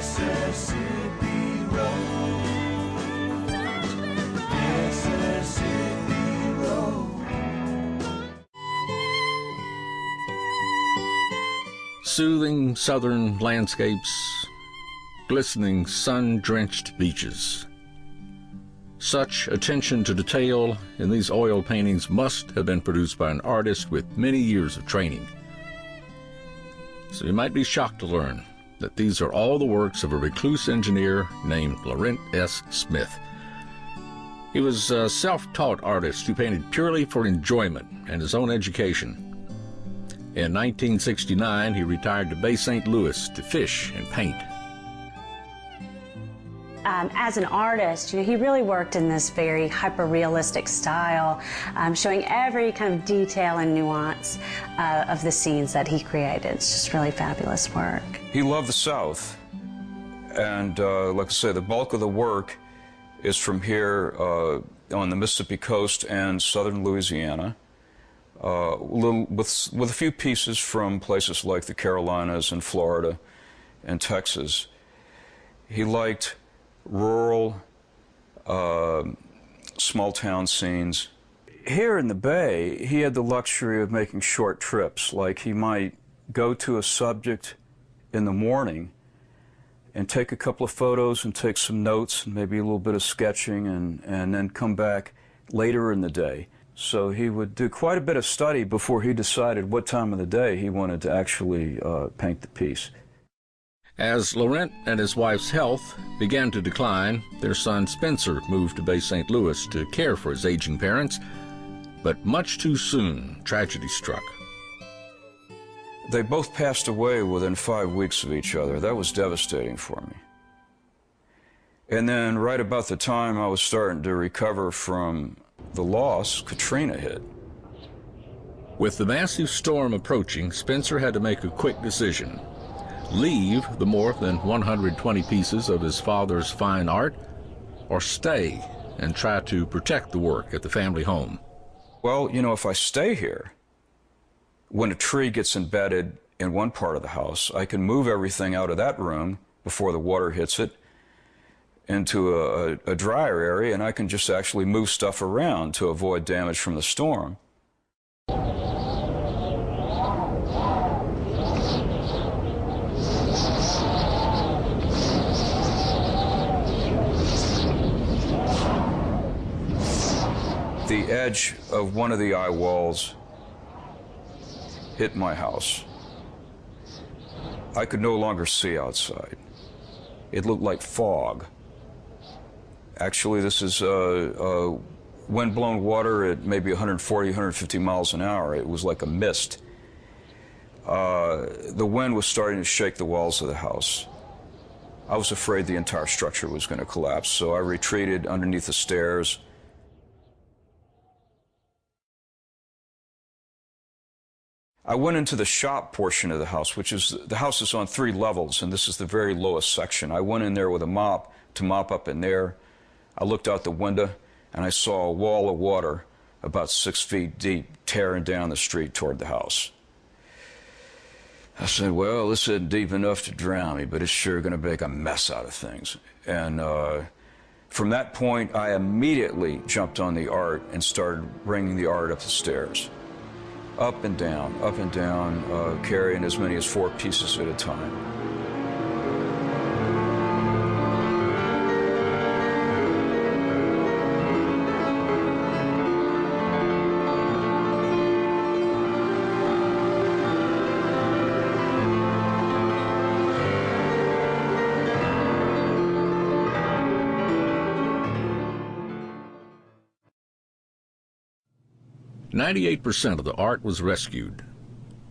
Mississippi Road. Mississippi Road. Soothing southern landscapes, glistening sun-drenched beaches. Such attention to detail in these oil paintings must have been produced by an artist with many years of training. So you might be shocked to learn that these are all the works of a recluse engineer named Laurent S. Smith. He was a self-taught artist who painted purely for enjoyment and his own education. In 1969, he retired to Bay St. Louis to fish and paint. As an artist, he really worked in this very hyper-realistic style, showing every kind of detail and nuance of the scenes that he created. It's just really fabulous work. He loved the South, and like I say, the bulk of the work is from here on the Mississippi coast and southern Louisiana, with a few pieces from places like the Carolinas and Florida and Texas. He liked rural, small-town scenes. Here in the Bay, he had the luxury of making short trips. Like, he might go to a subject in the morning and take a couple of photos and take some notes and maybe a little bit of sketching and then come back later in the day. So he would do quite a bit of study before he decided what time of the day he wanted to actually paint the piece. As Laurent and his wife's health began to decline, their son Spencer moved to Bay St. Louis to care for his aging parents, but much too soon, tragedy struck. They both passed away within 5 weeks of each other. That was devastating for me. And then right about the time I was starting to recover from the loss, Katrina hit. With the massive storm approaching, Spencer had to make a quick decision: leave the more than 120 pieces of his father's fine art, or stay and try to protect the work at the family home. Well, you know, if I stay here, when a tree gets embedded in one part of the house, I can move everything out of that room before the water hits it into a drier area, and I can just actually move stuff around to avoid damage from the storm. The edge of one of the eye walls hit my house. I could no longer see outside. It looked like fog. Actually, this is wind-blown water at maybe 140, 150 miles an hour. It was like a mist. The wind was starting to shake the walls of the house. I was afraid the entire structure was going to collapse, so I retreated underneath the stairs. I went into the shop portion of the house, the house is on 3 levels, and this is the very lowest section. I went in there with a mop to mop up in there. I looked out the window, and I saw a wall of water about 6 feet deep tearing down the street toward the house. I said, well, this isn't deep enough to drown me, but it's sure going to make a mess out of things. And from that point, I immediately jumped on the art and started bringing the art up the stairs. Up and down, carrying as many as 4 pieces at a time. "98% of the art was rescued,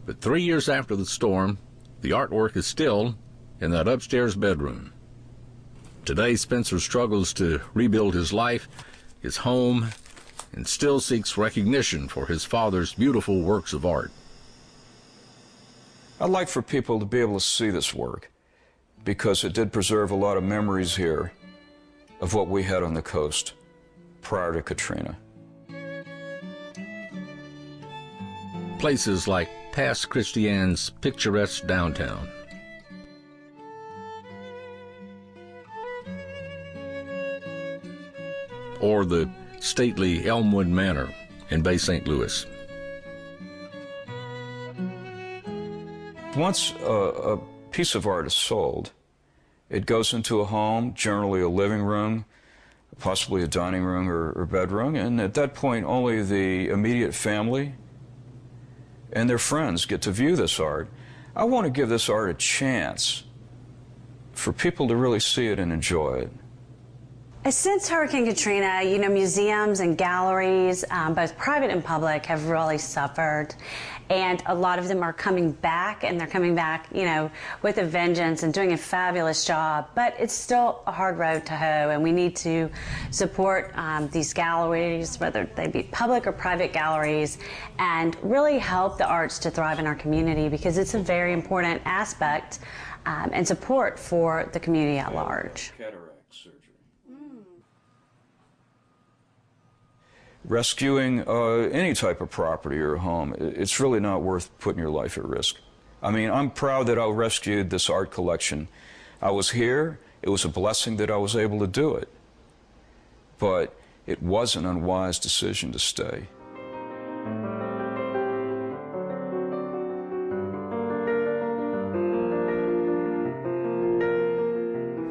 but 3 years after the storm, the artwork is still in that upstairs bedroom. Today, Spencer struggles to rebuild his life, his home, and still seeks recognition for his father's beautiful works of art. I'd like for people to be able to see this work, because it did preserve a lot of memories here of what we had on the coast prior to Katrina. Places like Pass Christiane's picturesque downtown, or the stately Elmwood Manor in Bay St. Louis. Once a piece of art is sold, it goes into a home, generally a living room, possibly a dining room or bedroom, and at that point only the immediate family and their friends get to view this art. I want to give this art a chance for people to really see it and enjoy it. Since Hurricane Katrina, you know, museums and galleries, both private and public, have really suffered. And a lot of them are coming back, and they're coming back, you know, with a vengeance and doing a fabulous job. But it's still a hard road to hoe, and we need to support these galleries, whether they be public or private galleries, and really help the arts to thrive in our community, because it's a very important aspect and support for the community at large. Cataract surgery. Rescuing any type of property or home, it's really not worth putting your life at risk. I mean, I'm proud that I rescued this art collection. I was here. It was a blessing that I was able to do it. But it was an unwise decision to stay.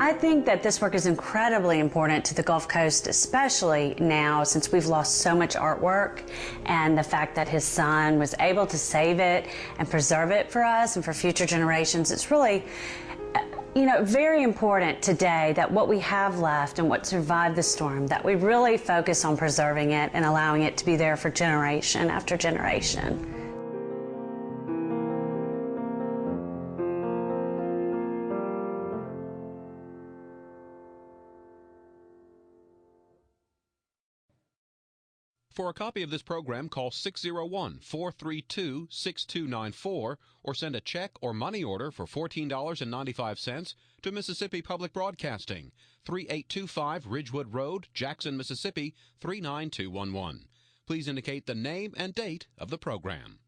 I think that this work is incredibly important to the Gulf Coast, especially now since we've lost so much artwork, and the fact that his son was able to save it and preserve it for us and for future generations. It's really, you know, very important today that what we have left and what survived the storm, that we really focus on preserving it and allowing it to be there for generation after generation. For a copy of this program, call 601-432-6294 or send a check or money order for $14.95 to Mississippi Public Broadcasting, 3825 Ridgewood Road, Jackson, Mississippi, 39211. Please indicate the name and date of the program.